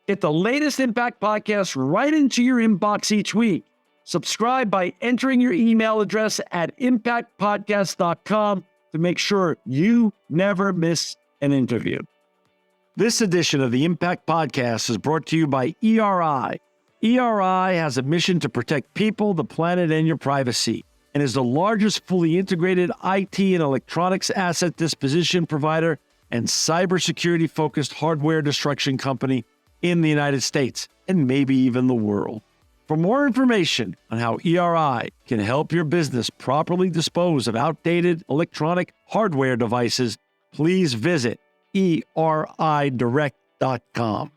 Get the latest Impact podcast right into your inbox each week. Subscribe by entering your email address at impactpodcast.com to make sure you never miss an interview. This edition of the Impact Podcast is brought to you by ERI. ERI has a mission to protect people, the planet, and your privacy, and is the largest fully integrated IT and electronics asset disposition provider and cybersecurity-focused hardware destruction company in the United States, and maybe even the world. For more information on how ERI can help your business properly dispose of outdated electronic hardware devices, please visit eridirect.com.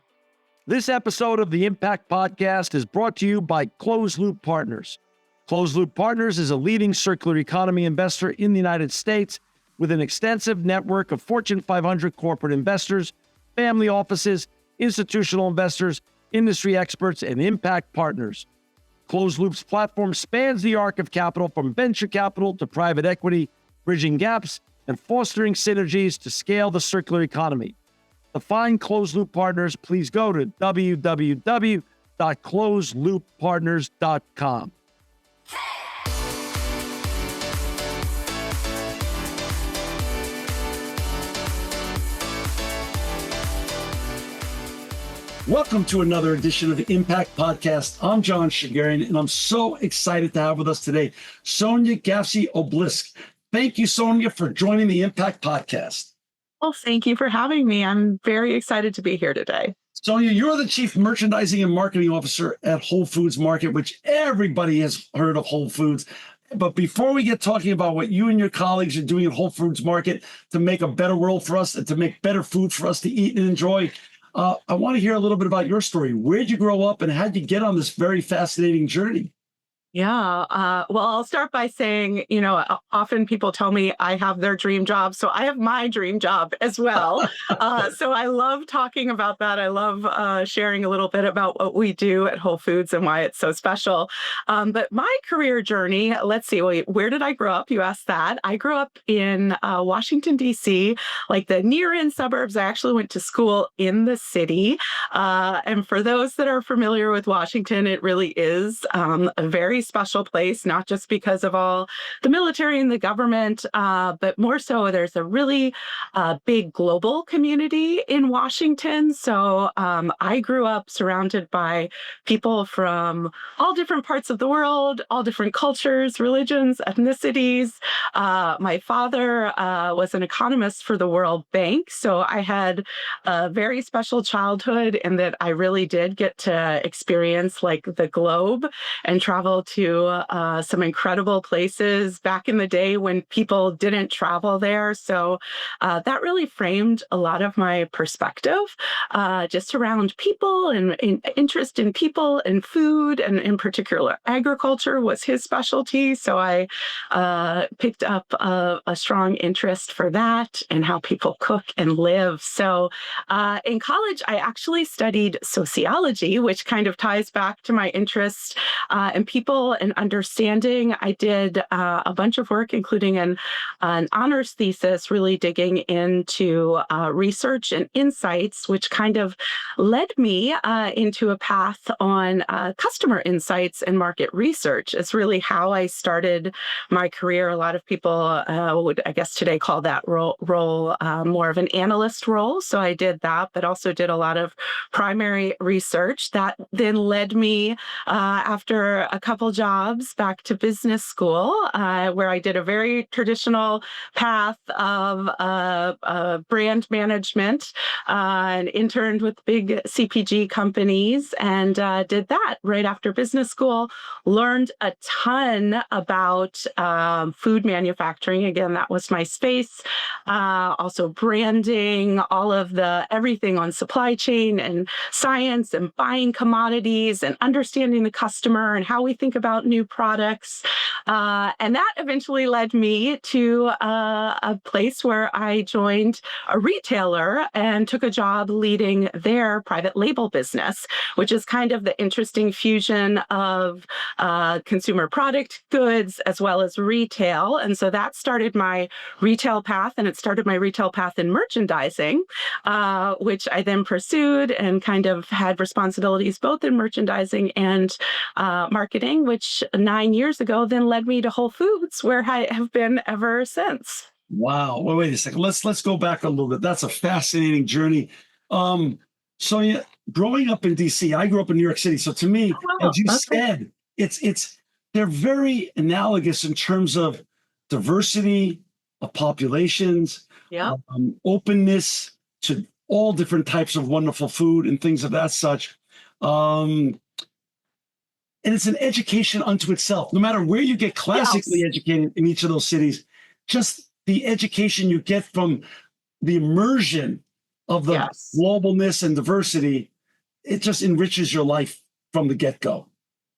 This episode of the Impact Podcast is brought to you by Closed Loop Partners. Closed Loop Partners is a leading circular economy investor in the United States with an extensive network of Fortune 500 corporate investors, family offices, institutional investors, industry experts, and impact partners. Closed Loop's platform spans the arc of capital from venture capital to private equity, bridging gaps and fostering synergies to scale the circular economy. To find Closed Loop Partners, please go to www.closedlooppartners.com. Welcome to another edition of the Impact Podcast. I'm John Shigarian, and I'm so excited to have with us today Sonya Gafsi Oblisk. Thank you, Sonya, for joining the Impact Podcast. Well, thank you for having me. I'm very excited to be here today. Sonya, you're the Chief Merchandising and Marketing Officer at Whole Foods Market, which everybody has heard of Whole Foods. But before we get talking about what you and your colleagues are doing at Whole Foods Market to make a better world for us and to make better food for us to eat and enjoy, I want to hear a little bit about your story. Where did you grow up and how did you get on this very fascinating journey? Yeah. Well, I'll start by saying, often people tell me I have their dream job. So I have my dream job as well. So I love talking about that. I love sharing a little bit about what we do at Whole Foods and why it's so special. But my career journey, let's see, where did I grow up? You asked that. I grew up in Washington, D.C., like the near-in suburbs. I actually went to school in the city. And for those that are familiar with Washington, it really is a very special place, not just because of all the military and the government, but more so there's a really big global community in Washington. So I grew up surrounded by people from all different parts of the world, all different cultures, religions, ethnicities. My father was an economist for the World Bank. So I had a very special childhood in that I really did get to experience like the globe and travel to some incredible places back in the day when people didn't travel there. So that really framed a lot of my perspective just around people and interest in people and food, and in particular agriculture was his specialty. So I picked up a strong interest for that and how people cook and live. So in college, I actually studied sociology, which kind of ties back to my interest in people and understanding. I did a bunch of work, including an honors thesis, really digging into research and insights, which kind of led me into a path on customer insights and market research. It's really how I started my career. A lot of people would, I guess, today call that role more of an analyst role. So I did that, but also did a lot of primary research that then led me after a couple jobs back to business school, where I did a very traditional path of brand management and interned with big CPG companies and did that right after business school. Learned a ton about food manufacturing. Again, that was my space. Also branding, all of everything on supply chain and science and buying commodities and understanding the customer and how we think about new products. And that eventually led me to a place where I joined a retailer and took a job leading their private label business, which is kind of the interesting fusion of consumer product goods as well as retail. And so that started my retail path, and it started my retail path in merchandising, which I then pursued and kind of had responsibilities both in merchandising and marketing, which 9 years ago then led me to Whole Foods, where I have been ever since. Wow. Well, wait a second. Let's go back a little bit. That's a fascinating journey. Sonya, growing up in DC, I grew up in New York City. So to me, Oh, wow. as you Okay. said, it's they're very analogous in terms of diversity of populations, Yep. openness to all different types of wonderful food and things of that such. Um, and it's an education unto itself. No matter where you get classically Yes. educated in each of those cities, just the education you get from the immersion of the Yes. globalness and diversity, it just enriches your life from the get-go.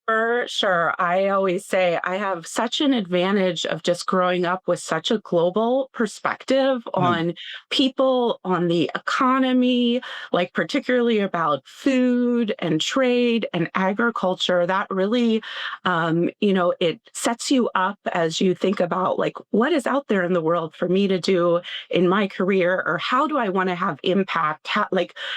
For sure. I always say I have such an advantage of just growing up with such a global perspective Mm. on people, on the economy, like particularly about food and trade and agriculture. That really, it sets you up as you think about like what is out there in the world for me to do in my career, or how do I want to have impact?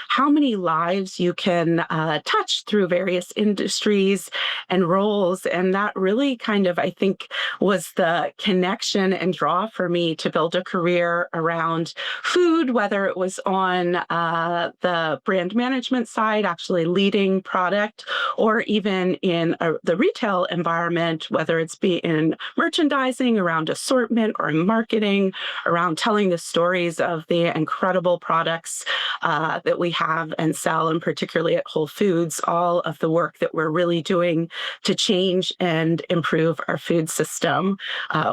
How many lives you can touch through various industries and roles. And that really kind of, I think, was the connection and draw for me to build a career around food, whether it was on the brand management side, actually leading product, or even in the retail environment, whether it's be in merchandising, around assortment, or in marketing, around telling the stories of the incredible products that we have and sell, and particularly at Whole Foods, all of the work that we're really doing to change and improve our food system,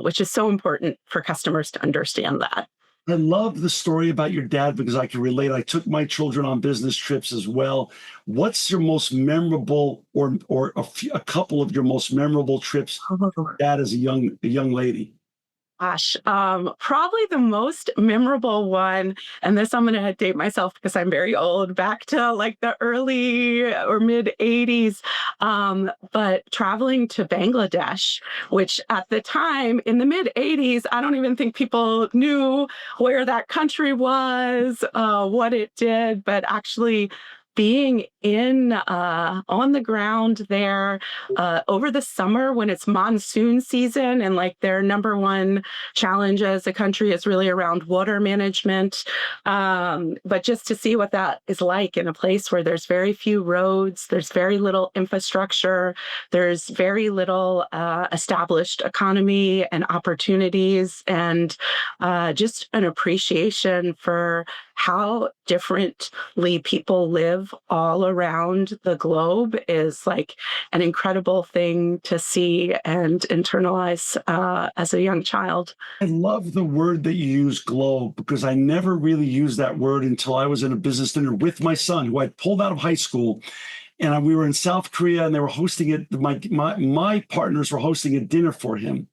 which is so important for customers to understand that. I love the story about your dad because I can relate. I took my children on business trips as well. What's your most memorable, or a couple of your most memorable trips, Oh. dad as a young lady? Gosh, probably the most memorable one, and this I'm gonna date myself because I'm very old, back to like the early or mid 80s. But traveling to Bangladesh, which at the time in the mid 80s, I don't even think people knew where that country was, what it did, but actually being in on the ground there over the summer when it's monsoon season, and like their number one challenge as a country is really around water management. But just to see what that is like in a place where there's very few roads, there's very little infrastructure, there's very little established economy and opportunities, and just an appreciation for how differently people live all around the globe is like an incredible thing to see and internalize as a young child. I love the word that you use, globe, because I never really used that word until I was in a business dinner with my son, who I pulled out of high school. And we were in South Korea, and they were hosting it. My partners were hosting a dinner for him,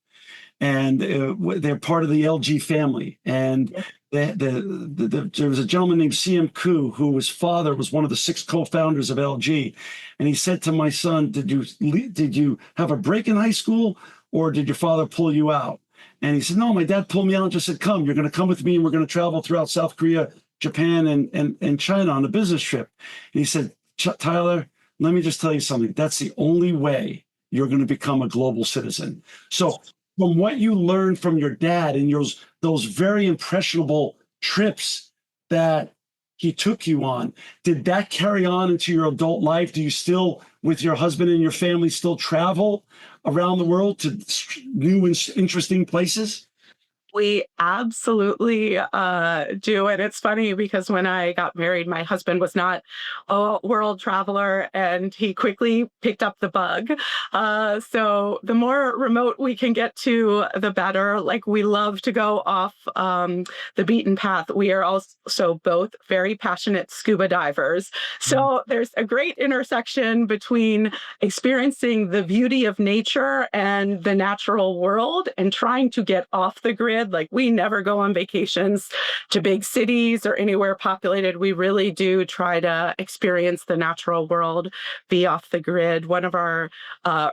and they're part of the LG family. And there was a gentleman named CM Koo, who his father was one of the 6 co-founders of LG. And he said to my son, did you have a break in high school, or did your father pull you out? And he said, no, my dad pulled me out and just said, come, you're going to come with me, and we're going to travel throughout South Korea, Japan, and China on a business trip. And he said, Tyler, let me just tell you something. That's the only way you're going to become a global citizen. So from what you learned from your dad and those very impressionable trips that he took you on, did that carry on into your adult life? Do you still, with your husband and your family, still travel around the world to new and interesting places? We absolutely do. And it's funny because when I got married, my husband was not a world traveler and he quickly picked up the bug. So the more remote we can get to, the better. Like we love to go off the beaten path. We are also both very passionate scuba divers. So there's a great intersection between experiencing the beauty of nature and the natural world and trying to get off the grid. Like we never go on vacations to big cities or anywhere populated. We really do try to experience the natural world, be off the grid. One of our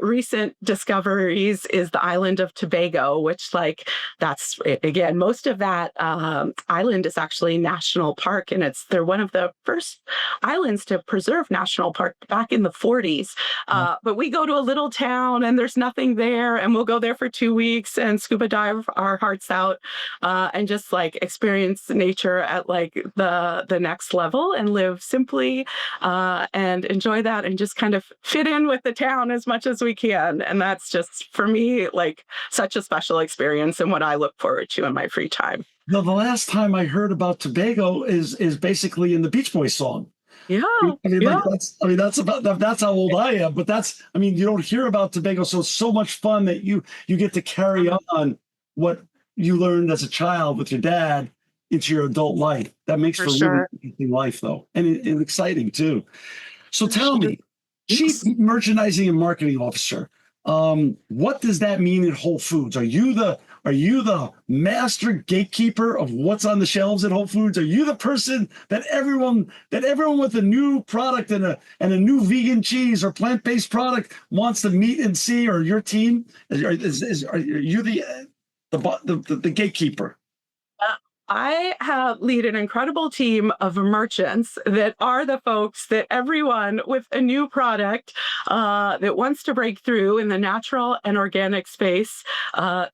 recent discoveries is the island of Tobago, which that's again, most of that island is actually national park, and they're one of the first islands to preserve national park back in the 40s. But we go to a little town and there's nothing there, and we'll go there for 2 weeks and scuba dive our hearts out and just experience nature at the next level and live simply and enjoy that and just kind of fit in with the town as much as we can. And that's just for me such a special experience and what I look forward to in my free time. The last time I heard about Tobago is basically in the Beach Boys song. Yeah, Like yeah. that's how old I am. But you don't hear about Tobago, so it's so much fun that you get to carry on what you learned as a child with your dad into your adult life. That makes For for really sure. interesting life, though, and exciting too. So tell me, Chief Yes. Merchandising and Marketing Officer, what does that mean at Whole Foods? Are you the master gatekeeper of what's on the shelves at Whole Foods? Are you the person that everyone with a new product and a new vegan cheese or plant-based product wants to meet and see, or your team? Are you the gatekeeper? I lead an incredible team of merchants that are the folks that everyone with a new product that wants to break through in the natural and organic space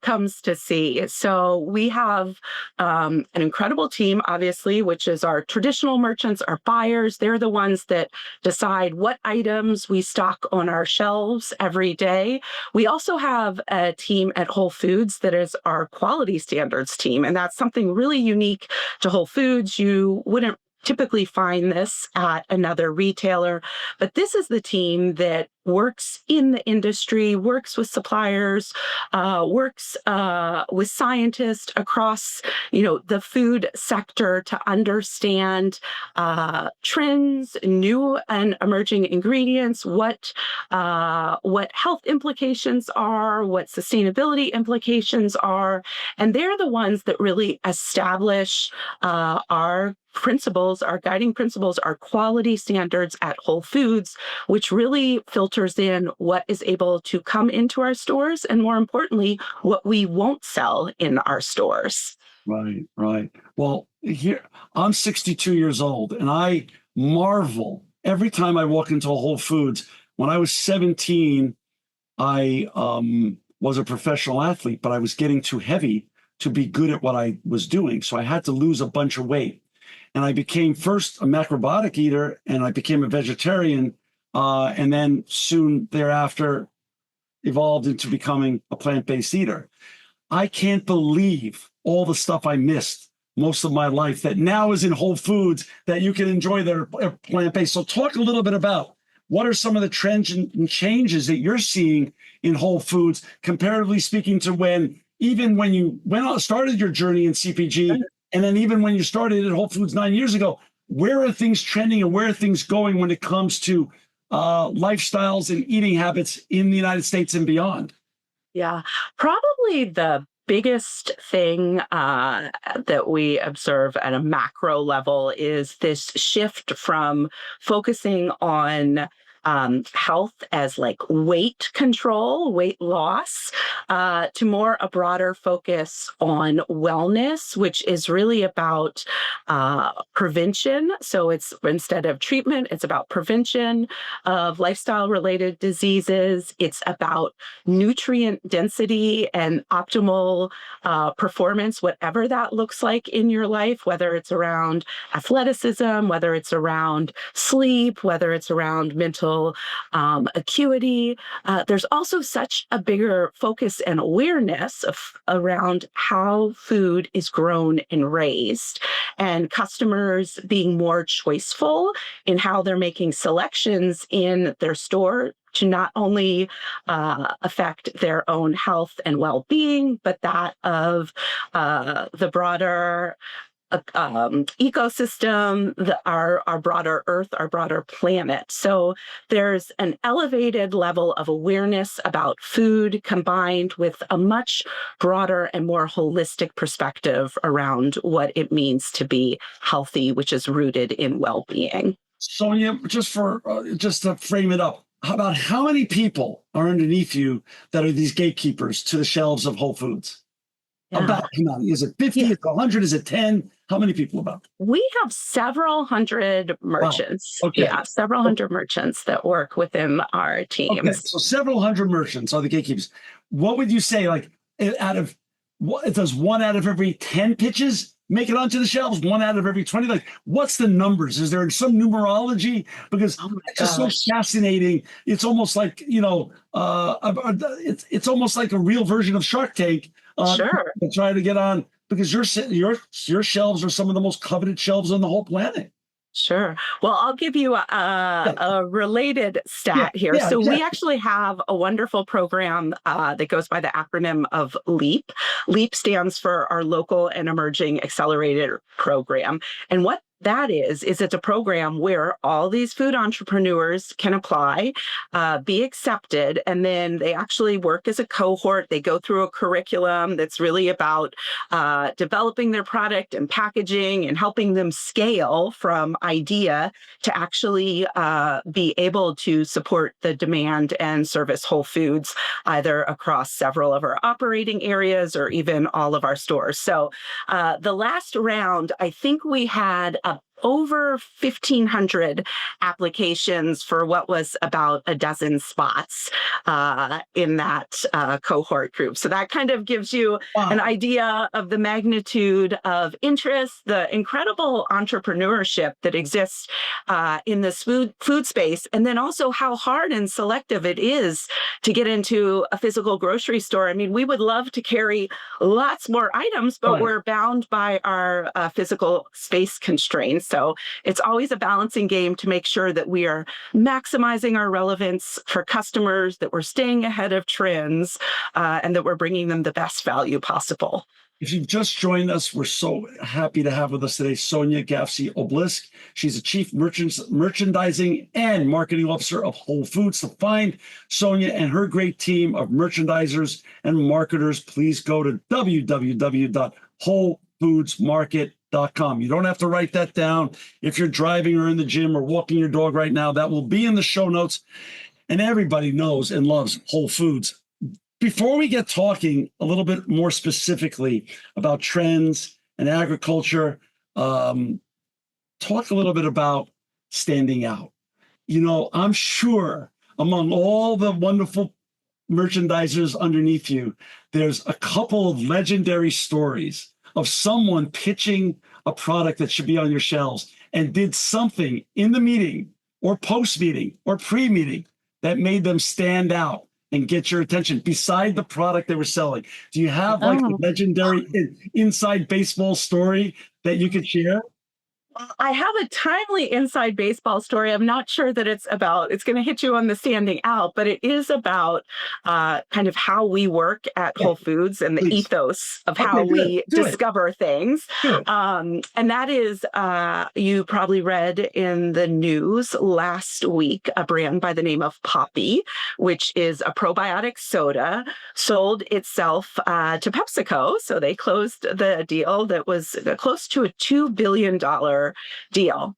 comes to see. So we have an incredible team, obviously, which is our traditional merchants, our buyers. They're the ones that decide what items we stock on our shelves every day. We also have a team at Whole Foods that is our quality standards team, and that's something really unique to Whole Foods. You wouldn't typically find this at another retailer, but this is the team that works in the industry, works with suppliers, works with scientists across, the food sector to understand trends, new and emerging ingredients, what health implications are, what sustainability implications are, and they're the ones that really establish our principles, our guiding principles, our quality standards at Whole Foods, which really filters in what is able to come into our stores and, more importantly, what we won't sell in our stores. Right, right. Well, here I'm 62 years old, and I marvel every time I walk into a Whole Foods. When I was 17, I was a professional athlete, but I was getting too heavy to be good at what I was doing. So I had to lose a bunch of weight. And I became first a macrobiotic eater, and I became a vegetarian, and then soon thereafter evolved into becoming a plant-based eater. I can't believe all the stuff I missed most of my life that now is in Whole Foods that you can enjoy that are plant-based. So talk a little bit about what are some of the trends and changes that you're seeing in Whole Foods, comparatively speaking, to when you started your journey in CPG, and then even when you started at Whole Foods 9 years ago. Where are things trending and where are things going when it comes to lifestyles and eating habits in the United States and beyond? Yeah, probably the biggest thing that we observe at a macro level is this shift from focusing on health as weight control, weight loss, to more a broader focus on wellness, which is really about prevention. So it's instead of treatment, it's about prevention of lifestyle related diseases. It's about nutrient density and optimal performance, whatever that looks like in your life, whether it's around athleticism, whether it's around sleep, whether it's around mental mental acuity. There's also such a bigger focus and awareness around how food is grown and raised, and customers being more choiceful in how they're making selections in their store to not only affect their own health and well-being, but that of the broader ecosystem, our broader Earth, our broader planet. So there's an elevated level of awareness about food combined with a much broader and more holistic perspective around what it means to be healthy, which is rooted in well-being. Sonia, just to frame it up, about how many people are underneath you that are these gatekeepers to the shelves of Whole Foods? Yeah. About how many? Is it 50? Is it 100? Is it 10? How many people about? We have several hundred merchants. Wow. Okay. Yeah, several hundred merchants that work within our teams. Okay, so several hundred merchants are the gatekeepers. What would you say, like, out of what does 1 out of every 10 pitches make it onto the shelves? 1 out of every 20? Like, what's the numbers? Is there some numerology? Because it's just so fascinating. It's almost like, it's almost like a real version of Shark Tank. Sure. Try to get on, because your shelves are some of the most coveted shelves on the whole planet. Sure. Well, I'll give you a related stat here. So we actually have a wonderful program that goes by the acronym of LEAP. LEAP stands for our Local and Emerging Accelerator Program. And what that is it's a program where all these food entrepreneurs can apply, be accepted, and then they actually work as a cohort. They go through a curriculum that's really about developing their product and packaging and helping them scale from idea to actually be able to support the demand and service Whole Foods, either across several of our operating areas or even all of our stores. So the last round, I think we had over 1,500 applications for what was about a dozen spots in that cohort group. So that kind of gives you an idea of the magnitude of interest, the incredible entrepreneurship that exists in this food space, and then also how hard and selective it is to get into a physical grocery store. I mean, we would love to carry lots more items, but we're bound by our physical space constraints. So it's always a balancing game to make sure that we are maximizing our relevance for customers, that we're staying ahead of trends, and that we're bringing them the best value possible. If you've just joined us, we're so happy to have with us today Sonya Gafsi Oblisk. She's a Chief Merchandising and Marketing Officer of Whole Foods. To find Sonya and her great team of merchandisers and marketers, please go to www.wholefoodsmarket.com. You don't have to write that down. If you're driving or in the gym or walking your dog right now, that will be in the show notes. And everybody knows and loves Whole Foods. Before we get talking a little bit more specifically about trends and agriculture, talk a little bit about standing out. I'm sure among all the wonderful merchandisers underneath you, there's a couple of legendary stories of someone pitching a product that should be on your shelves and did something in the meeting or post-meeting or pre-meeting that made them stand out and get your attention beside the product they were selling. Do you have like a legendary inside baseball story that you could share? I have a timely inside baseball story. I'm not sure that it's going to hit you on the standing out, but it is about kind of how we work at Whole Foods and the ethos of how we discover things. And that is, you probably read in the news last week, a brand by the name of Poppi, which is a probiotic soda, sold itself to PepsiCo. So they closed the deal that was close to a $2 billion deal.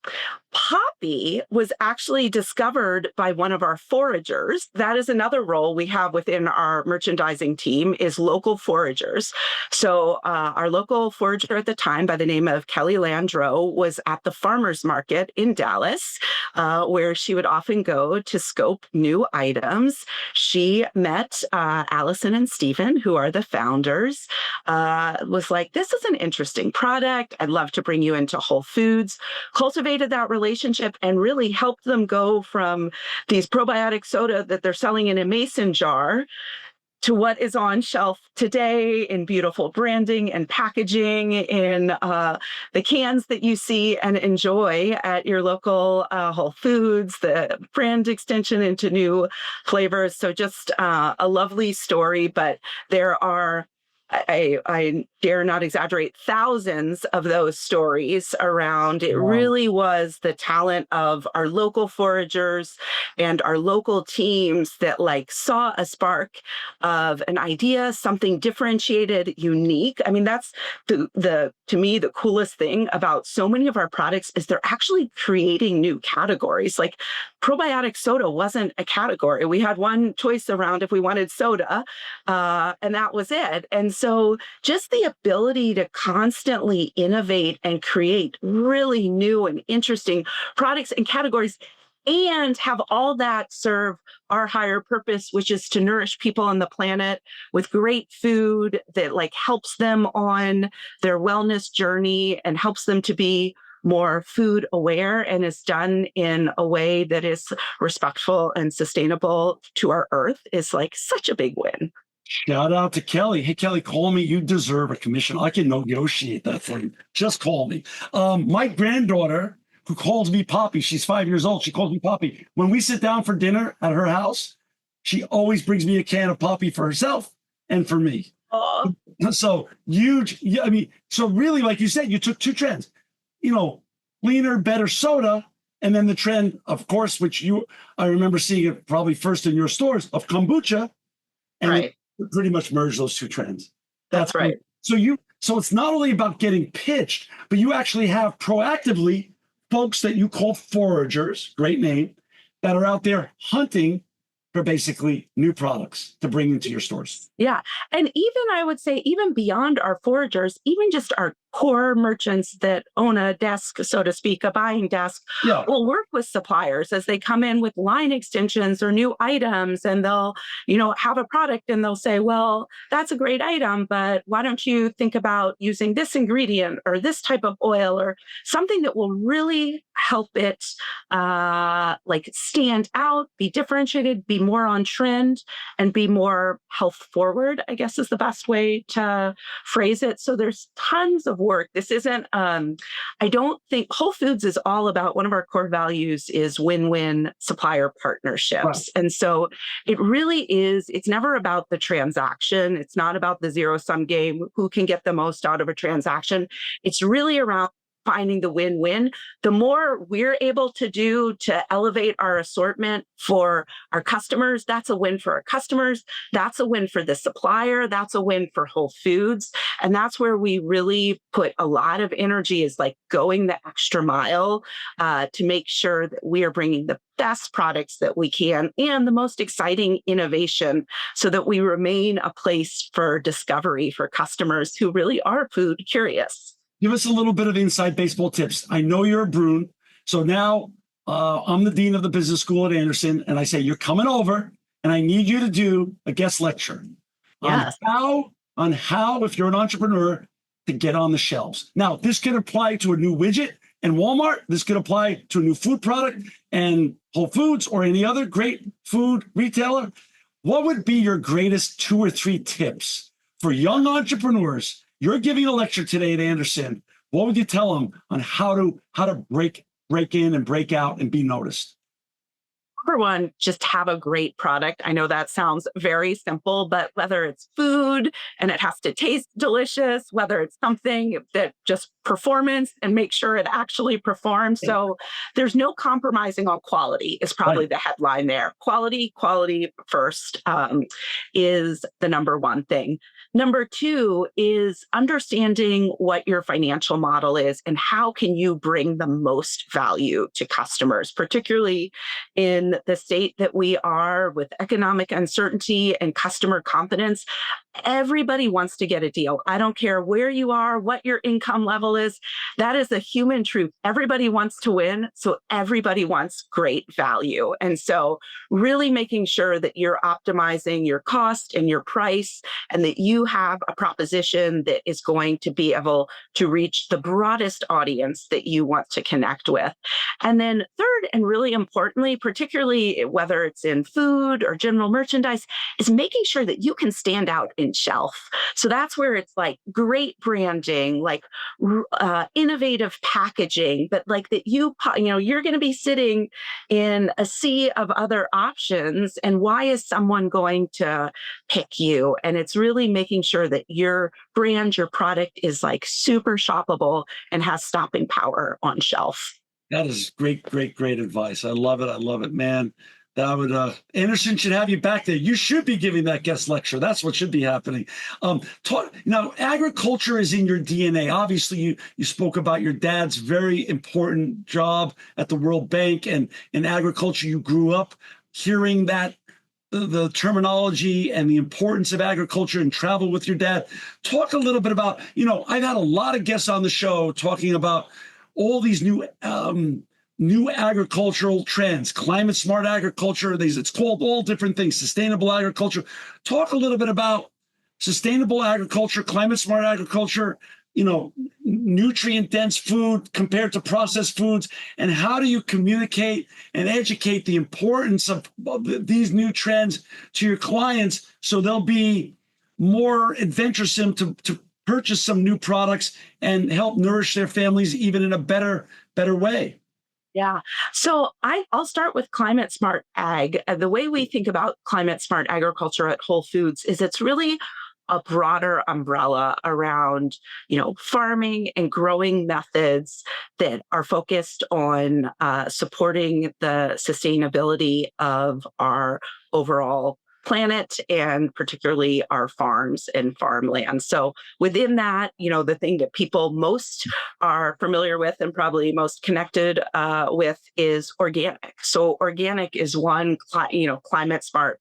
Poppi was actually discovered by one of our foragers. That is another role we have within our merchandising team, is local foragers. So our local forager at the time, by the name of Kelly Landreau, was at the farmers market in Dallas, where she would often go to scope new items. She met Allison and Stephen, who are the founders, was like, this is an interesting product. I'd love to bring you into Whole Foods. Cultivated that relationship, relationship and really helped them go from these probiotic soda that they're selling in a mason jar to what is on shelf today in beautiful branding and packaging in the cans that you see and enjoy at your local Whole Foods, the brand extension into new flavors. So just a lovely story, but there are, I dare not exaggerate, thousands of those stories around. It really was the talent of our local foragers and our local teams that saw a spark of an idea, something differentiated, unique. I mean, that's the to me, the coolest thing about so many of our products is they're actually creating new categories. Like probiotic soda wasn't a category. We had one choice around if we wanted soda, and that was it. And so just the ability to constantly innovate and create really new and interesting products and categories and have all that serve our higher purpose, which is to nourish people on the planet with great food that helps them on their wellness journey and helps them to be more food aware and is done in a way that is respectful and sustainable to our earth is such a big win. Shout out to Kelly. Hey, Kelly, call me. You deserve a commission. I can negotiate that for you. Just call me. My granddaughter, who calls me Poppy, she's 5 years old. She calls me Poppy. When we sit down for dinner at her house, she always brings me a can of Poppy for herself and for me. Oh. So huge. I mean, so really, like you said, you took two trends, cleaner, better soda. And then the trend, of course, which I remember seeing it probably first in your stores, of kombucha. And right. Pretty much merge those two trends. That's right. So it's not only about getting pitched, but you actually have proactively folks that you call foragers, great name, that are out there hunting for basically new products to bring into your stores. Yeah. And even I would say, even beyond our foragers, even just our core merchants that own a desk, so to speak, a buying desk, will work with suppliers as they come in with line extensions or new items, and they'll, have a product and they'll say, well, that's a great item, but why don't you think about using this ingredient or this type of oil or something that will really help it stand out, be differentiated, be more on trend, and be more health forward, I guess is the best way to phrase it. So there's tons of work. This isn't, I don't think Whole Foods is all about, one of our core values is win-win supplier partnerships. Right. And so it really is, it's never about the transaction. It's not about the zero-sum game, who can get the most out of a transaction. It's really around finding the win-win. The more we're able to do to elevate our assortment for our customers, that's a win for our customers. That's a win for the supplier. That's a win for Whole Foods. And that's where we really put a lot of energy, is going the extra mile to make sure that we are bringing the best products that we can and the most exciting innovation, so that we remain a place for discovery for customers who really are food curious. Give us a little bit of inside baseball tips. I know you're a Bruin, so now I'm the dean of the business school at Anderson, and I say you're coming over, and I need you to do a guest lecture on how, if you're an entrepreneur, to get on the shelves. Now, this could apply to a new widget in Walmart. This could apply to a new food product and Whole Foods or any other great food retailer. What would be your greatest 2 or 3 tips for young entrepreneurs? You're giving a lecture today at Anderson. What would you tell them on how to break in and break out and be noticed? Number one, just have a great product. I know that sounds very simple, but whether it's food and it has to taste delicious, whether it's something that just performance and make sure it actually performs. So there's no compromising on quality is probably the headline there. Quality first is the number one thing. Number two is understanding what your financial model is and how can you bring the most value to customers, particularly in in the state that we are with economic uncertainty and customer confidence, everybody wants to get a deal. I don't care where you are, what your income level is. That is a human truth. Everybody wants to win. So everybody wants great value. And so really making sure that you're optimizing your cost and your price, and that you have a proposition that is going to be able to reach the broadest audience that you want to connect with. And then third, and really importantly, particularly whether it's in food or general merchandise, is making sure that you can stand out in shelf. So that's where it's like great branding, like innovative packaging, but like that you're going to be sitting in a sea of other options. And why is someone going to pick you? And it's really making sure that your brand, your product is like super shoppable and has stopping power on shelf. That is great, great, great advice. I love it. I love it, man. That would Anderson should have you back there. You should be giving that guest lecture. That's what should be happening. Now, agriculture is in your DNA. Obviously, you spoke about your dad's very important job at the World Bank, and in agriculture, you grew up hearing that the terminology and the importance of agriculture and travel with your dad. Talk a little bit about, I've had a lot of guests on the show talking about all these new agricultural trends, climate smart agriculture. It's called all different things, sustainable agriculture. Talk a little bit about sustainable agriculture, climate smart agriculture, nutrient dense food compared to processed foods, and how do you communicate and educate the importance of these new trends to your clients so they'll be more adventuresome to purchase some new products and help nourish their families even in a better way. Yeah. So I'll start with climate smart ag. The way we think about climate smart agriculture at Whole Foods is it's really a broader umbrella around, farming and growing methods that are focused on supporting the sustainability of our overall planet, and particularly our farms and farmland. So within that, the thing that people most are familiar with and probably most connected with is organic. So organic is one, climate smart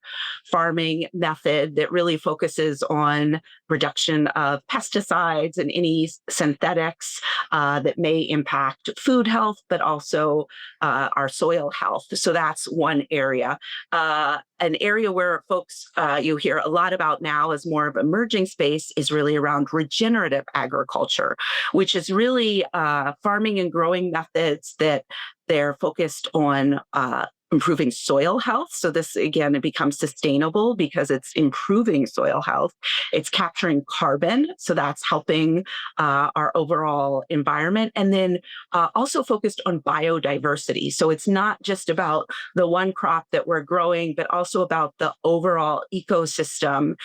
farming method that really focuses on reduction of pesticides and any synthetics that may impact food health, but also our soil health. So that's one area. An area where folks you hear a lot about now as more of emerging space is really around regenerative agriculture, which is really farming and growing methods that they're focused on improving soil health. So this, again, it becomes sustainable because it's improving soil health. It's capturing carbon. So that's helping our overall environment. And then also focused on biodiversity. So it's not just about the one crop that we're growing, but also about the overall ecosystem,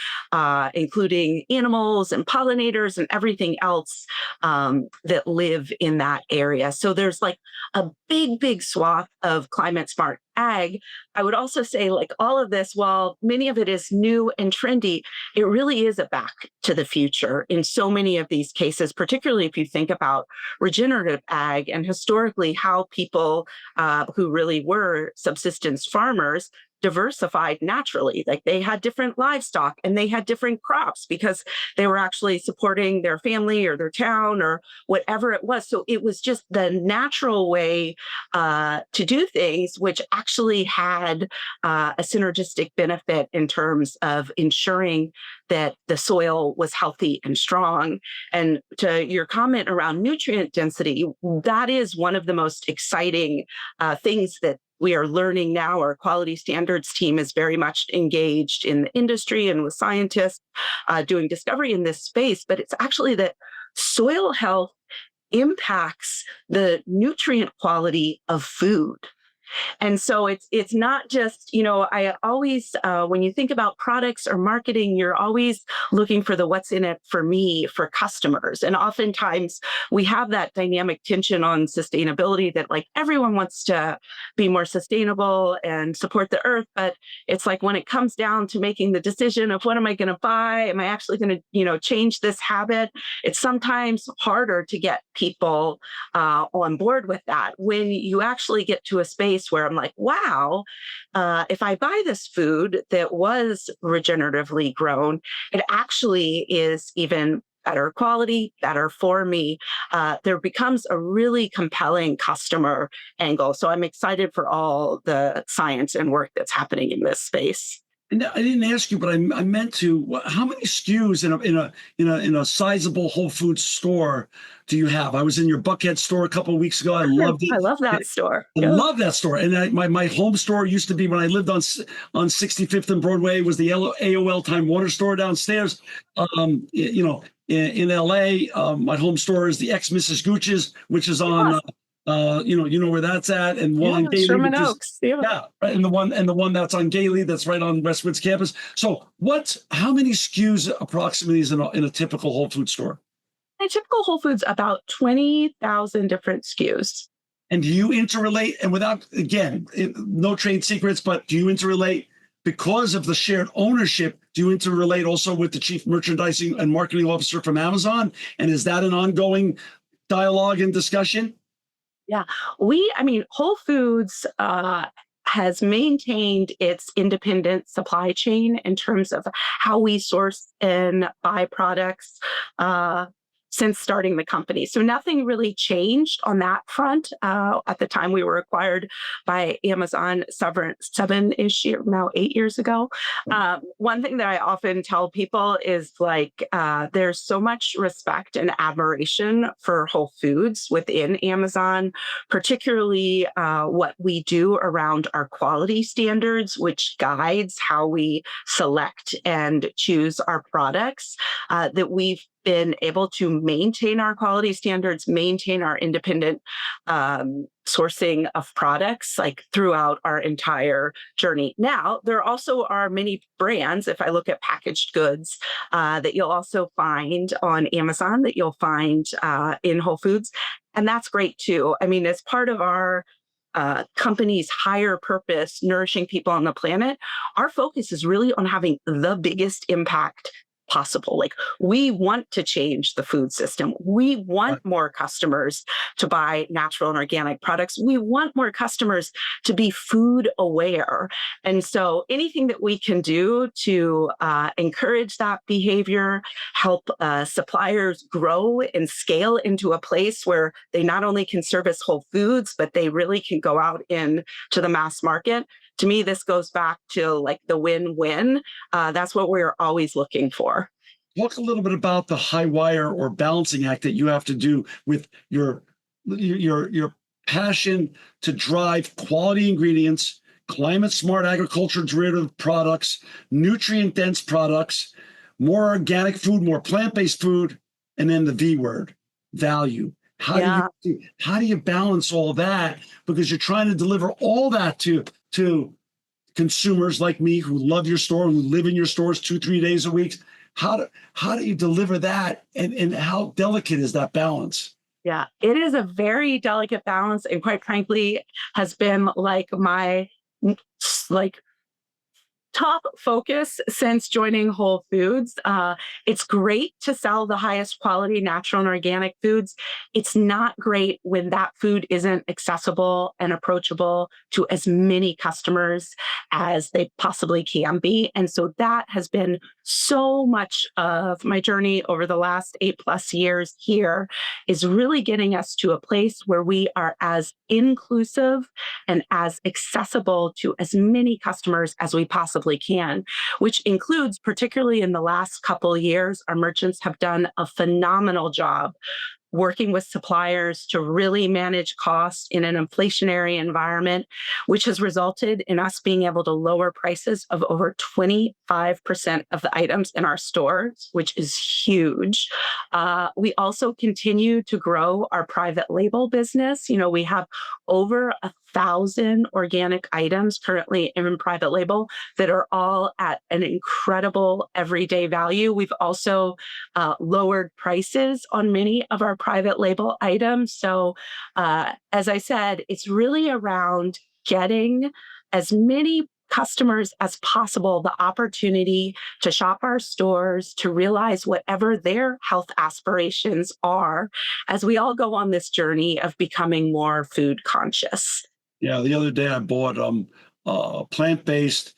including animals and pollinators and everything else that live in that area. So there's like a big swath of climate smart ag. I would also say, like, all of this, while many of it is new and trendy, it really is a back to the future in so many of these cases, particularly if you think about regenerative ag and historically how people who really were subsistence farmers diversified naturally. Like they had different livestock and they had different crops because they were actually supporting their family or their town or whatever it was. So it was just the natural way to do things, which actually had a synergistic benefit in terms of ensuring that the soil was healthy and strong. And to your comment around nutrient density, that is one of the most exciting things that we are learning now. Our quality standards team is very much engaged in the industry and with scientists doing discovery in this space, but it's actually that soil health impacts the nutrient quality of food. And so it's not just, I always, when you think about products or marketing, you're always looking for the what's in it for me, for customers. And oftentimes we have that dynamic tension on sustainability that like everyone wants to be more sustainable and support the earth. But it's like when it comes down to making the decision of what am I going to buy? Am I actually going to, change this habit? It's sometimes harder to get people on board with that when you actually get to a space place where I'm like, wow, if I buy this food that was regeneratively grown, it actually is even better quality, better for me. There becomes a really compelling customer angle. So I'm excited for all the science and work that's happening in this space. And I didn't ask you, but I meant to. How many SKUs in a sizable Whole Foods store do you have? I was in your Buckhead store a couple of weeks ago. I loved I it. love that store. I Yeah. love that store. And my home store used to be when I lived on 65th and Broadway, was the AOL Time Warner store downstairs. In LA, my home store is the ex Mrs. Gooch's, which is on Yeah. you know where that's at, and one Yeah. on Gailey, Sherman which is Oaks. Yeah. yeah, right, and the one that's on Gailey, that's right on Westwood's campus. So how many SKUs approximately is in a typical Whole Food store? A typical Whole Foods, about 20,000 different SKUs. And do you interrelate? And without, again, no trade secrets, but do you interrelate because of the shared ownership? Do you interrelate also with the chief merchandising and marketing officer from Amazon? And is that an ongoing dialogue and discussion? Yeah. Whole Foods has maintained its independent supply chain in terms of how we source and buy products since starting the company. So nothing really changed on that front. At the time we were acquired by Amazon 7-ish year, now 8 years ago. One thing that I often tell people is like, there's so much respect and admiration for Whole Foods within Amazon, particularly what we do around our quality standards, which guides how we select and choose our products, that we've been able to maintain our quality standards, maintain our independent sourcing of products like throughout our entire journey. Now, there also are many brands, if I look at packaged goods, that you'll also find on Amazon, that you'll find in Whole Foods. And that's great too. I mean, as part of our company's higher purpose, nourishing people on the planet, our focus is really on having the biggest impact possible. Like, we want to change the food system. We want more customers to buy natural and organic products. We want more customers to be food aware. And so anything that we can do to encourage that behavior, help suppliers grow and scale into a place where they not only can service Whole Foods, but they really can go out into the mass market. To me, this goes back to like the win-win. That's what we're always looking for. Talk a little bit about the high wire or balancing act that you have to do with your passion to drive quality ingredients, climate smart agriculture derivative products, nutrient dense products, more organic food, more plant-based food, and then the V word, value. How do you balance all that? Because you're trying to deliver all that to consumers like me who love your store, who live in your stores 2-3 days a week. How do you deliver that? And how delicate is that balance? Yeah, it is a very delicate balance, and quite frankly, has been like my like top focus since joining Whole Foods. It's great to sell the highest quality natural and organic foods. It's not great when that food isn't accessible and approachable to as many customers as they possibly can be. And so that has been so much of my journey over the last 8+ years here, is really getting us to a place where we are as inclusive and as accessible to as many customers as we possibly can, which includes, particularly in the last couple of years, our merchants have done a phenomenal job working with suppliers to really manage costs in an inflationary environment, which has resulted in us being able to lower prices of over 25% of the items in our stores, which is huge. We also continue to grow our private label business. You know, we have over 1,000 organic items currently in private label that are all at an incredible everyday value. We've also lowered prices on many of our private label items. So, as I said, it's really around getting as many customers as possible the opportunity to shop our stores, to realize whatever their health aspirations are, as we all go on this journey of becoming more food conscious. Yeah, the other day I bought plant-based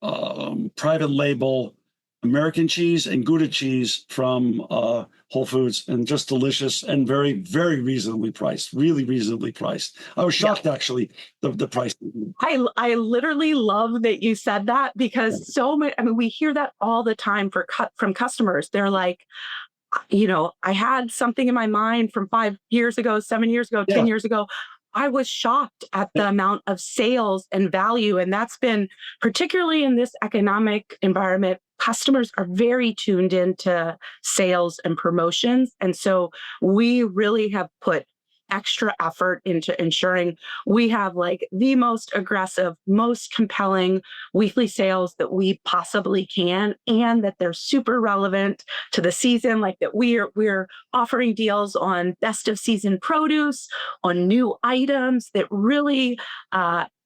private label American cheese and Gouda cheese from Whole Foods, and just delicious and very, very reasonably priced. Really reasonably priced. I was Yeah. shocked actually the price. I literally love that you said that because so many, I mean, we hear that all the time from customers. They're like, I had something in my mind from 5 years ago, 7 years ago, Yeah. 10 years ago. I was shocked at the amount of sales and value. And that's been particularly in this economic environment. Customers are very tuned into sales and promotions. And so we really have put extra effort into ensuring we have like the most aggressive, most compelling weekly sales that we possibly can, and that they're super relevant to the season, like that we're offering deals on best of season produce, on new items that really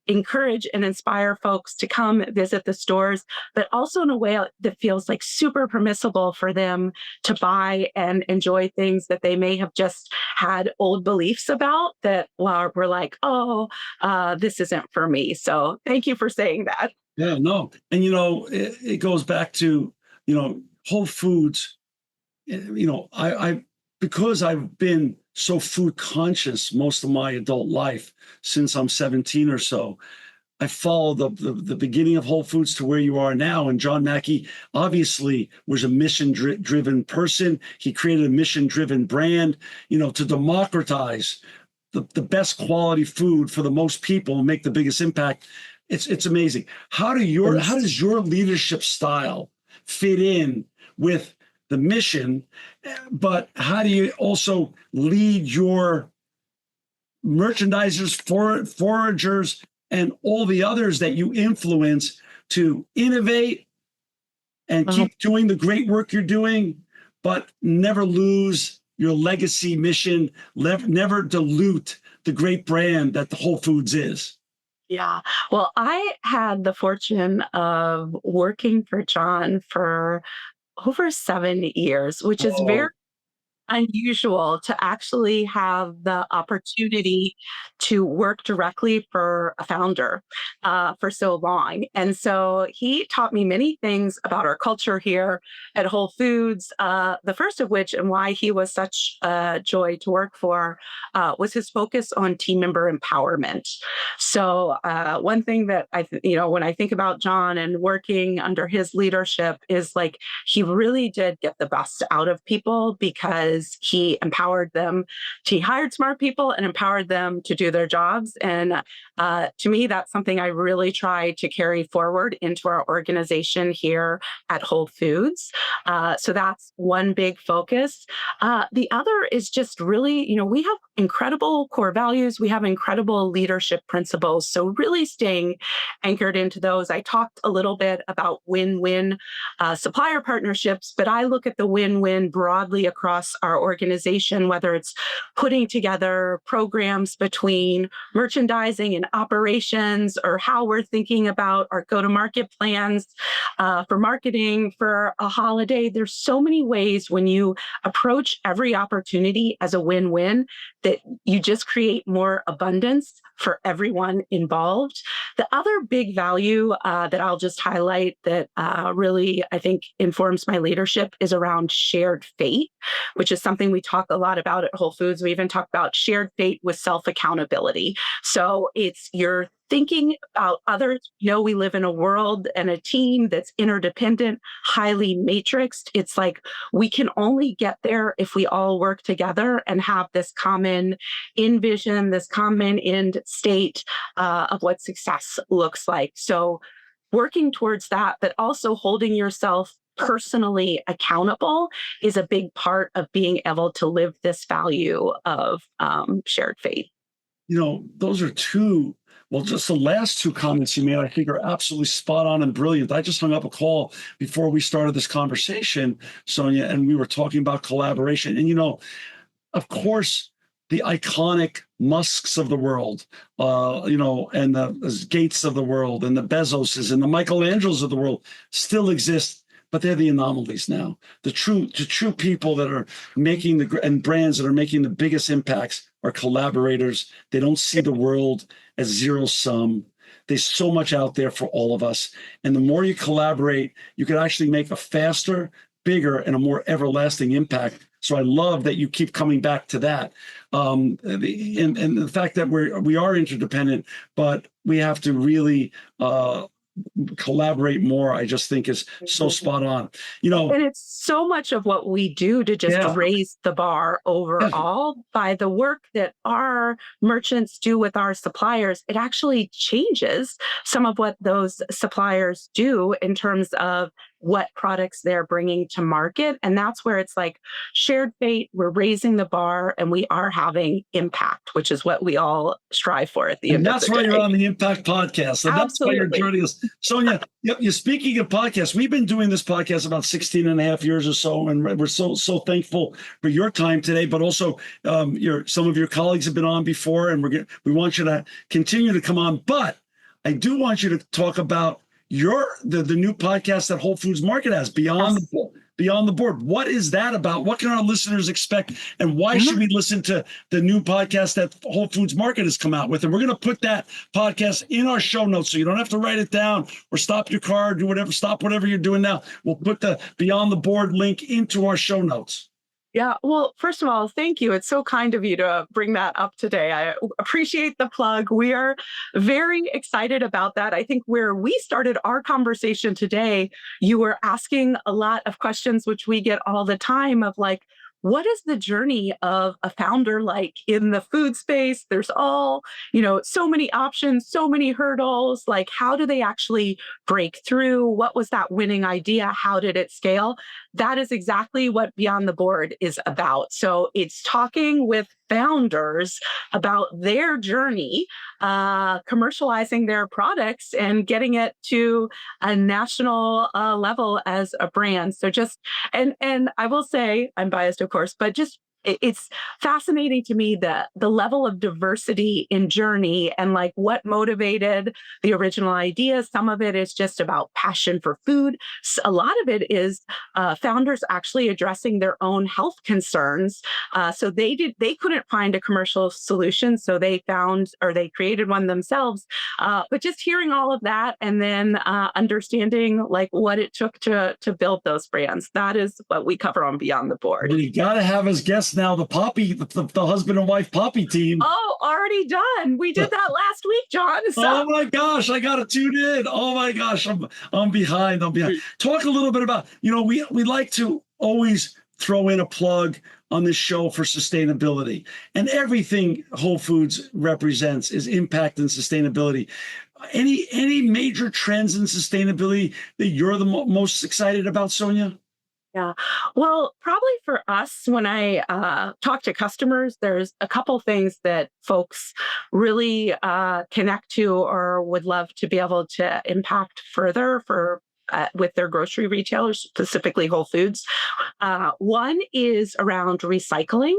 encourage and inspire folks to come visit the stores, but also in a way that feels like super permissible for them to buy and enjoy things that they may have just had old beliefs about that, well, we're like, oh, this isn't for me. So thank you for saying that. Yeah, no. And it goes back to, Whole Foods. I because I've been so food conscious most of my adult life since I'm 17 or so. I followed the beginning of Whole Foods to where you are now. And John Mackey obviously was a mission-driven person. He created a mission-driven brand, to democratize the best quality food for the most people and make the biggest impact. It's amazing. How does your leadership style fit in with the mission, but how do you also lead your merchandisers, foragers, and all the others that you influence to innovate and keep doing the great work you're doing, but never lose your legacy mission, never dilute the great brand that the Whole Foods is? Yeah. Well, I had the fortune of working for John for over 7 years, which is very Oh, unusual to actually have the opportunity to work directly for a founder for so long. And so he taught me many things about our culture here at Whole Foods. The first of which, and why he was such a joy to work for, was his focus on team member empowerment. So one thing that when I think about John and working under his leadership is like he really did get the best out of people because he empowered them. He hired smart people and empowered them to do their jobs. And to me, that's something I really try to carry forward into our organization here at Whole Foods. So that's one big focus. The other is just really, we have incredible core values. We have incredible leadership principles. So really staying anchored into those. I talked a little bit about win-win supplier partnerships, but I look at the win-win broadly across our organization, whether it's putting together programs between merchandising and operations, or how we're thinking about our go-to-market plans for marketing for a holiday. There's so many ways when you approach every opportunity as a win-win that you just create more abundance for everyone involved. The other big value that I'll just highlight that really, I think, informs my leadership is around shared fate, which is something we talk a lot about at Whole Foods. We even talk about shared fate with self-accountability. So it's you're thinking about others. We live in a world and a team that's interdependent, highly matrixed. It's like we can only get there if we all work together and have this common end vision, this common end state of what success looks like. So working towards that, but also holding yourself personally accountable is a big part of being able to live this value of shared fate. Those are just the last two comments you made, I think, are absolutely spot on and brilliant. I just hung up a call before we started this conversation, Sonya, and we were talking about collaboration. And, of course, the iconic Musks of the world, and the Gates of the world, and the Bezoses and the Michelangelos of the world still exist, but they're the anomalies now. The true people that are making and brands that are making the biggest impacts are collaborators. They don't see the world as zero sum. There's so much out there for all of us. And the more you collaborate, you can actually make a faster, bigger, and a more everlasting impact. So I love that you keep coming back to that. And the fact that we are interdependent, but we have to really collaborate more, I just think is so spot on. And it's so much of what we do to just raise the bar overall by the work that our merchants do with our suppliers. It actually changes some of what those suppliers do in terms of what products they're bringing to market. And that's where it's like shared fate, we're raising the bar and we are having impact, which is what we all strive for at the end of the day. And that's why you're on the Impact Podcast. And that's why you're joining us. Sonya, you're speaking of podcasts. We've been doing this podcast about 16 and a half years or so, and we're so thankful for your time today, but also some of your colleagues have been on before, and we want you to continue to come on. But I do want you to talk about the new podcast that Whole Foods Market has, Beyond the Board. What is that about? What can our listeners expect? And why should we listen to the new podcast that Whole Foods Market has come out with? And we're going to put that podcast in our show notes, so you don't have to write it down or stop your car, stop whatever you're doing now. We'll put the Beyond the Board link into our show notes. Yeah. Well, first of all, thank you. It's so kind of you to bring that up today. I appreciate the plug. We are very excited about that. I think where we started our conversation today, you were asking a lot of questions, which we get all the time of like, what is the journey of a founder like in the food space? There's all, so many options, so many hurdles. Like, how do they actually break through? What was that winning idea? How did it scale? That is exactly what Beyond the Board is about. So it's talking with founders about their journey, commercializing their products and getting it to a national level as a brand. So and I will say, I'm biased, of course, but it's fascinating to me the level of diversity in journey and like what motivated the original idea. Some of it is just about passion for food. A lot of it is founders actually addressing their own health concerns. So they couldn't find a commercial solution, so they created one themselves. But just hearing all of that and then understanding like what it took to build those brands, that is what we cover on Beyond the Board. We got to have as guests now the husband and wife Poppy team. Oh, already done. We did that last week, John. So. Oh my gosh, I got to tune in. Oh my gosh, I'm behind. Talk a little bit about, we like to always throw in a plug on this show for sustainability, and everything Whole Foods represents is impact and sustainability. Any major trends in sustainability that you're the most excited about, Sonya? Yeah. Well, probably for us, when I talk to customers, there's a couple things that folks really connect to or would love to be able to impact further with their grocery retailers, specifically Whole Foods. One is around recycling.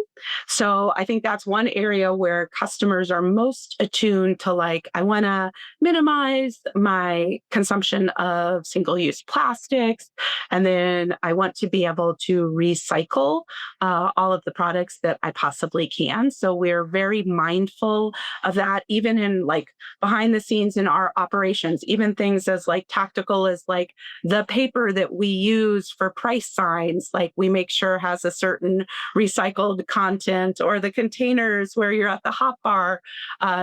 So I think that's one area where customers are most attuned to, like, I want to minimize my consumption of single-use plastics, and then I want to be able to recycle all of the products that I possibly can. So we're very mindful of that, even in like behind the scenes in our operations, even things as like tactical as like the paper that we use for price signs, like we make sure has a certain recycled content, or the containers where you're at the hot bar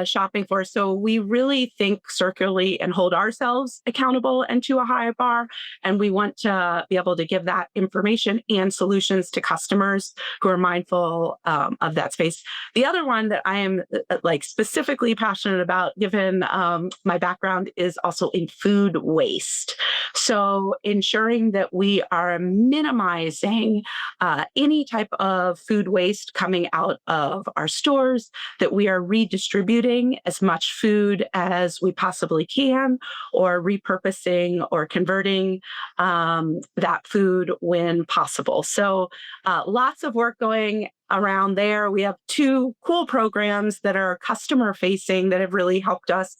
shopping for. So we really think circularly and hold ourselves accountable and to a higher bar. And we want to be able to give that information and solutions to customers who are mindful of that space. The other one that I am like specifically passionate about, given my background, is also in food waste. So ensuring that we are minimizing any type of food waste coming out of our stores, that we are redistributing as much food as we possibly can, or repurposing or converting that food when possible. So lots of work going around there. We have two cool programs that are customer facing that have really helped us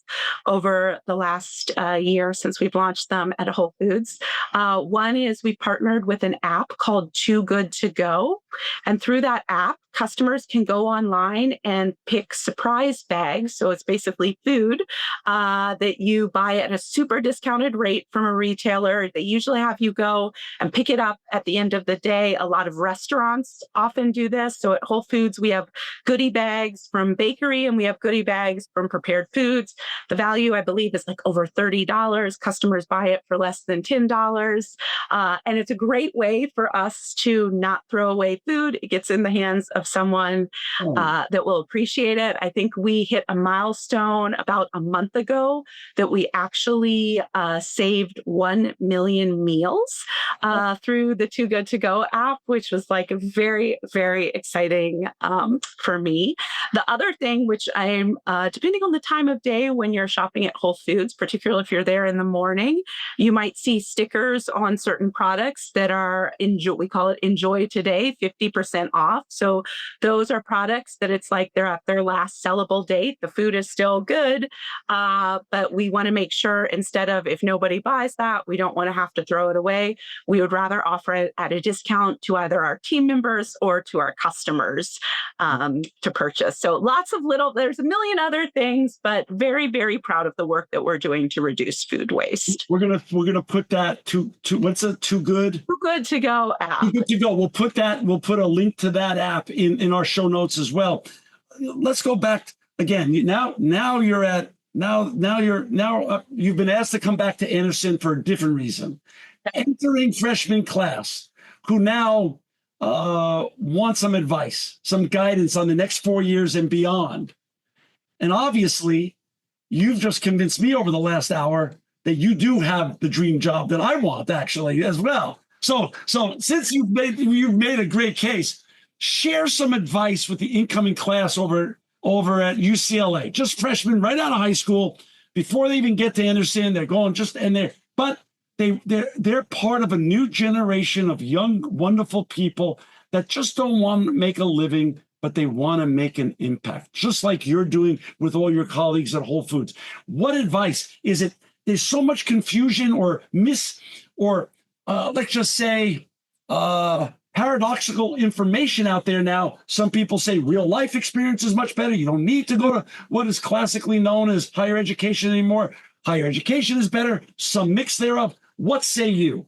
over the last year since we've launched them at Whole Foods. One is we partnered with an app called Too Good To Go. And through that app, customers can go online and pick surprise bags. So it's basically food that you buy at a super discounted rate from a retailer. They usually have you go and pick it up at the end of the day. A lot of restaurants often do this. So at Whole Foods, we have goodie bags from bakery and we have goodie bags from prepared foods. The value, I believe, is like over $30. Customers buy it for less than $10. And it's a great way for us to not throw away food. It gets in the hands of someone that will appreciate it. I think we hit a milestone about a month ago that we actually saved 1 million meals through the Too Good To Go app, which was like very, very exciting for me. The other thing, which I'm, depending on the time of day when you're shopping at Whole Foods, particularly if you're there in the morning, you might see stickers on certain products that are, we call it Enjoy Today, 50% off. So those are products that it's like they're at their last sellable date. The food is still good, but we want to make sure instead of, if nobody buys that, we don't want to have to throw it away. We would rather offer it at a discount to either our team members or to our customers to purchase. So there's a million other things, but very, very proud of the work that we're doing to reduce food waste. We're gonna put that to what's a Too Good? Too Good To Go app. Too Good To Go. We'll put a link to that app in our show notes as well. Let's go back again. Now you've been asked to come back to Anderson for a different reason. Entering freshman class who now want some advice, some guidance on the next 4 years and beyond. And obviously, you've just convinced me over the last hour that you do have the dream job that I want, actually, as well. So since you've made a great case, share some advice with the incoming class over at UCLA, just freshmen right out of high school, before they even get to Anderson. They're going they're part of a new generation of young, wonderful people that just don't want to make a living, but they want to make an impact, just like you're doing with all your colleagues at Whole Foods. What advice is it? There's so much confusion or let's just say paradoxical information out there now. Some people say real life experience is much better. You don't need to go to what is classically known as higher education anymore. Higher education is better. Some mix thereof. What say you?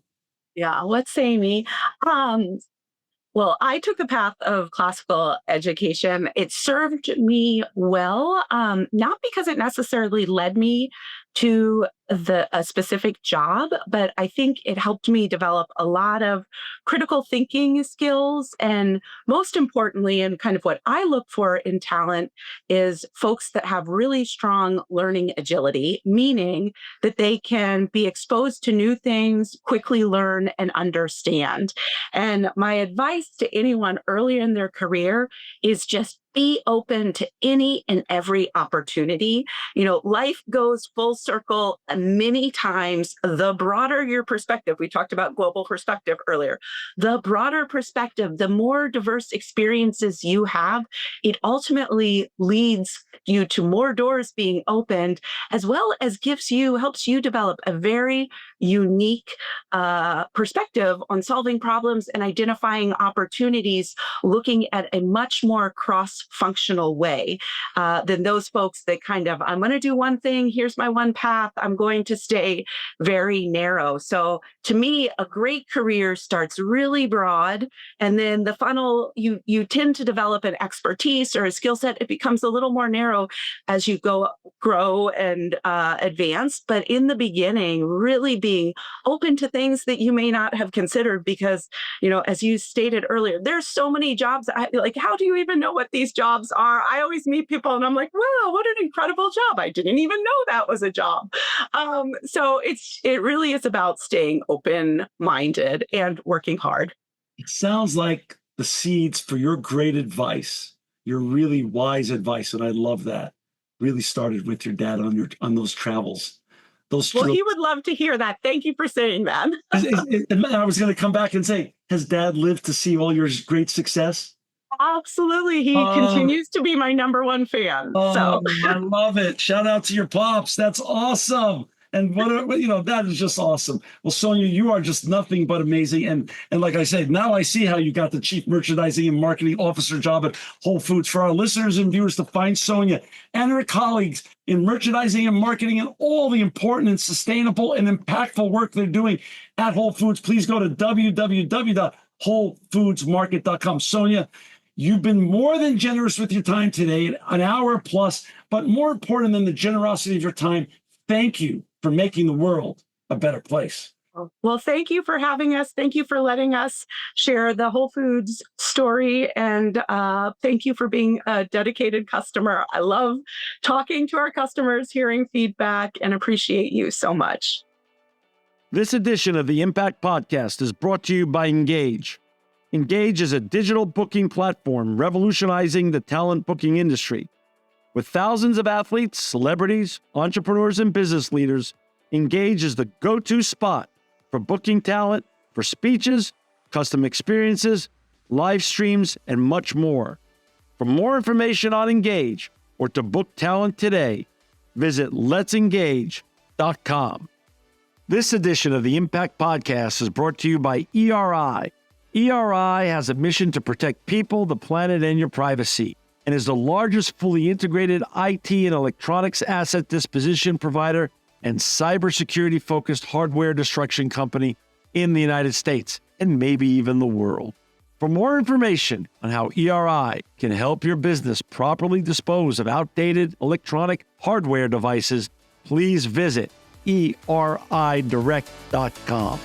Yeah, what say me? Well, I took the path of classical education. It served me well, not because it necessarily led me to a specific job, but I think it helped me develop a lot of critical thinking skills. And most importantly, and kind of what I look for in talent, is folks that have really strong learning agility, meaning that they can be exposed to new things, quickly learn and understand. And my advice to anyone early in their career is just be open to any and every opportunity. Life goes full circle many times. The broader your perspective, we talked about global perspective earlier, the broader perspective, the more diverse experiences you have, it ultimately leads you to more doors being opened, as well as helps you develop a very unique perspective on solving problems and identifying opportunities, looking at a much more cross-functional way than those folks that kind of, I'm going to do one thing, here's my one path, I'm going to stay very narrow. So to me, a great career starts really broad, and then the funnel, you tend to develop an expertise or a skill set. It becomes a little more narrow as you grow and advance. But in the beginning, really being open to things that you may not have considered, because, as you stated earlier, there's so many jobs. How do you even know what these jobs are? I always meet people and I'm like, wow, what an incredible job. I didn't even know that was a job. So it really is about staying open-minded and working hard. It sounds like the seeds for your great advice, your really wise advice, and I love that, really started with your dad on those travels. He would love to hear that. Thank you for saying that. I was going to come back and say, has Dad lived to see all your great success? Absolutely. He continues to be my number one fan. So I love it. Shout out to your pops. That's awesome. And that is just awesome. Well, Sonya, you are just nothing but amazing. And like I said, now I see how you got the Chief Merchandising and Marketing Officer job at Whole Foods. For our listeners and viewers to find Sonya and her colleagues in merchandising and marketing and all the important and sustainable and impactful work they're doing at Whole Foods, please go to www.wholefoodsmarket.com. Sonya, you've been more than generous with your time today, an hour plus, but more important than the generosity of your time, thank you for making the world a better place. Well, thank you for having us. Thank you for letting us share the Whole Foods story. And thank you for being a dedicated customer. I love talking to our customers, hearing feedback, and appreciate you so much. This edition of the Impact Podcast is brought to you by Engage. Engage is a digital booking platform revolutionizing the talent booking industry. With thousands of athletes, celebrities, entrepreneurs, and business leaders, Engage is the go-to spot for booking talent, for speeches, custom experiences, live streams, and much more. For more information on Engage or to book talent today, visit letsengage.com. This edition of the Impact Podcast is brought to you by ERI. ERI has a mission to protect people, the planet, and your privacy, and is the largest fully integrated IT and electronics asset disposition provider and cybersecurity-focused hardware destruction company in the United States, and maybe even the world. For more information on how ERI can help your business properly dispose of outdated electronic hardware devices, please visit eridirect.com.